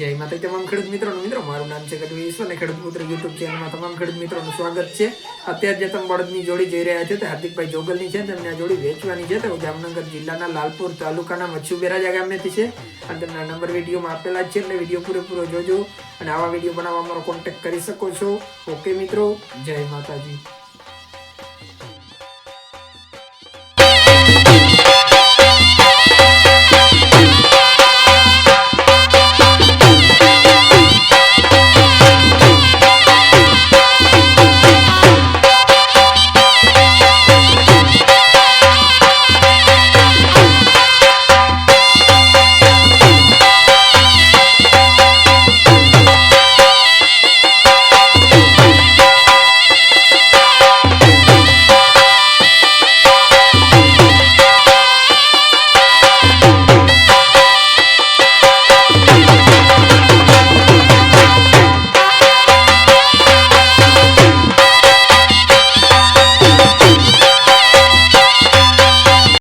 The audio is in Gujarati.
જય માતા તમામ ખેડૂત મિત્રો મારું નામ છે ગઢવી ઈશ્વર અને ખેડૂત પુત્ર યુટ્યુબ ચેનલમાં તમામ ખેડૂત મિત્રોનું સ્વાગત છે। અત્યારે જે તમે બળદની જોડી જોઈ રહ્યા છો તે હાર્દિકભાઈ જોગલની છે। તેમને આ જોડી વેચવાની છે। તો જામનગર જિલ્લાના લાલપુર તાલુકાના મચ્છુબેરાજા ગામનેથી છે અને તેમના નંબર વિડીયોમાં આપેલા જ છે, એટલે વિડીયો પૂરેપૂરો જોજો અને આવા વિડીયો બનાવવા અમારો કોન્ટેક્ટ કરી શકો છો। ઓકે મિત્રો, જય માતાજી।